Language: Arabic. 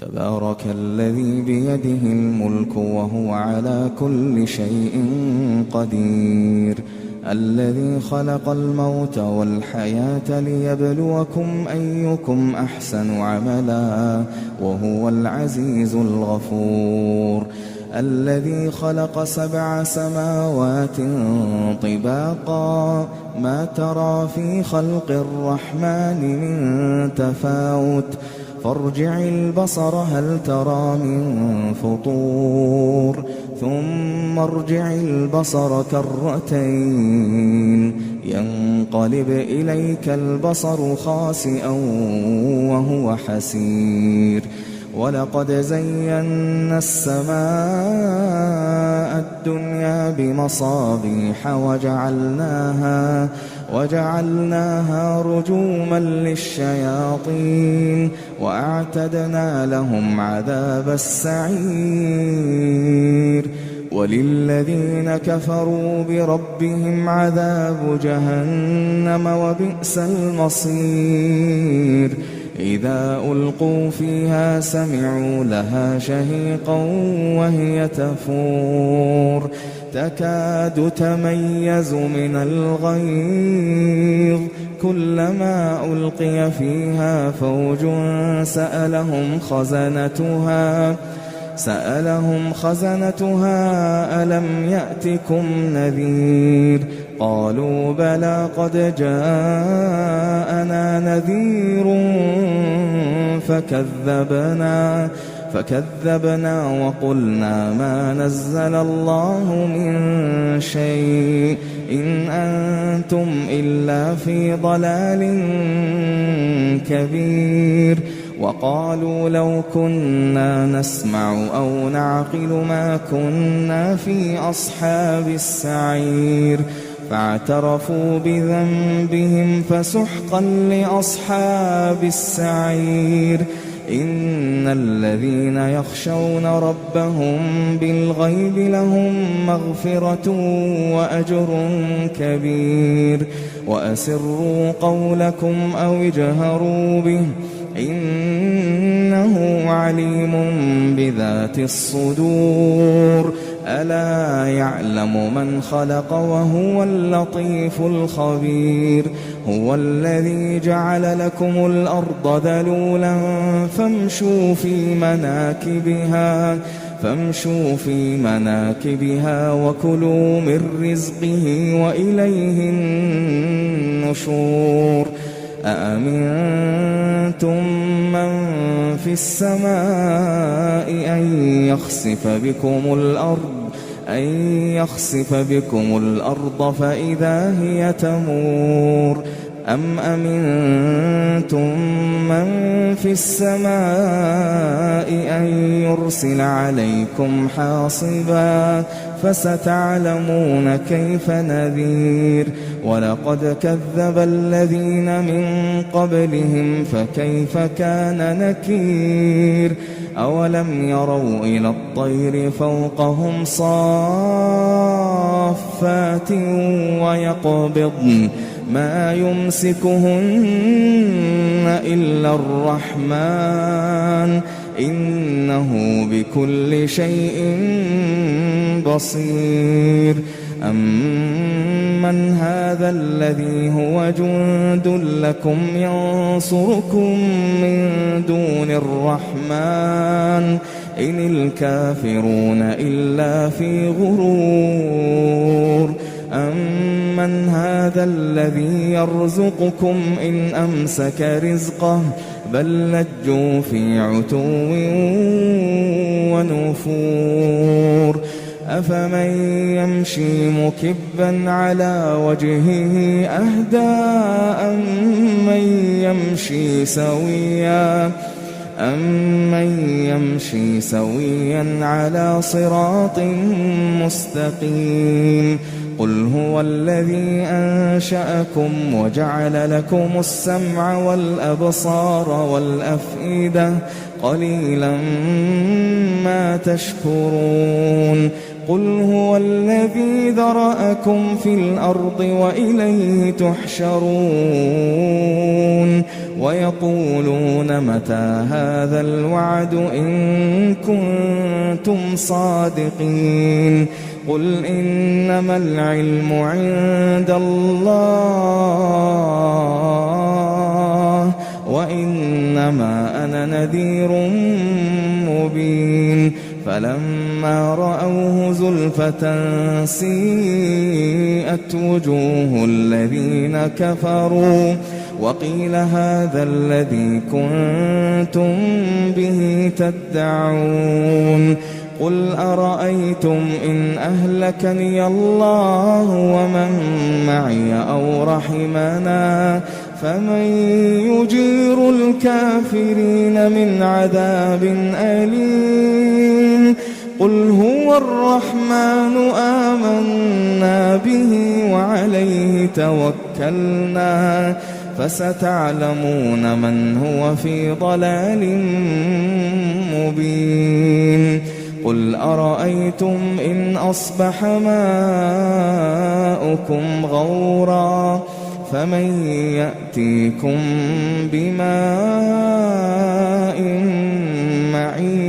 تبارك الذي بيده الملك وهو على كل شيء قدير، الذي خلق الموت والحياة ليبلوكم أيكم أحسن عملا وهو العزيز الغفور، الذي خلق 7 سماوات طباقا ما ترى في خلق الرحمن من تفاوت فارجع البصر هل ترى من فطور ثم ارجع البصر كرتين ينقلب إليك البصر خاسئا وهو حسير، ولقد زينا السماء الدنيا بمصابيح وجعلناها رجوما للشياطين وأعتدنا لهم عذاب السعير، وللذين كفروا بربهم عذاب جهنم وبئس المصير، إذا ألقوا فيها سمعوا لها شهيقا وهي تفور تكاد تميز من الغيظ كلما ألقي فيها فوج سألهم خزنتها ألم يأتكم نذير قالوا بلى قد جاءنا نذير فكذبنا وقلنا ما نزل الله من شيء إن أنتم إلا في ضلال كبير، وقالوا لو كنا نسمع أو نعقل ما كنا في أصحاب السعير، فاعترفوا بذنبهم فسحقا لأصحاب السعير، إن الذين يخشون ربهم بالغيب لهم مغفرة وأجر كبير، وأسروا قولكم أو اجهروا به إنه عليم بذات الصدور، ألا يعلم من خلق وهو اللطيف الخبير، هو الذي جعل لكم الأرض ذلولا فامشوا في مناكبها وكلوا من رزقه وإليه النشور، أأمنتم من في السماء أن يخسف بكم الأرض فإذا هي تمور، أم أمنتم من في السماء أن يرسل عليكم حاصبا فستعلمون كيف نذير، ولقد كذب الذين من قبلهم فكيف كان نكير، أولم يروا إلى الطير فوقهم صافات ويقبضن ما يمسكهن إلا الرحمن إنه بكل شيء بصير، أمن هذا الذي هو جند لكم ينصركم من دون الرحمن إن الكافرون إلا في غرور، أمن هذا الذي يرزقكم إن أمسك رزقه بل لجوا في عتو ونفور، أفمن يمشي مكبا على وجهه أهدى أمن يمشي سويا على صراط مستقيم، قل هو الذي أنشأكم وجعل لكم السمع والأبصار والأفئدة قليلا ما تشكرون، قل هو الذي ذرأكم في الأرض وإليه تحشرون ويقولون متى هذا الوعد إن كنتم صادقين قل إنما العلم عند الله وإنما أنا نذير مبين فلما رأوه زلفة سيئت وجوه الذين كفروا وقيل هذا الذي كنتم به تدعون قل أرأيتم إن أهلكني الله ومن معي أو رحمنا فمن يجير الكافرين من عذاب أليم قل هو الرحمن آمنا به وعليه توكلنا فستعلمون من هو في ضلال مبين قل أرأيتم إن أصبح ماؤكم غورا فمن يأتيكم بماء معين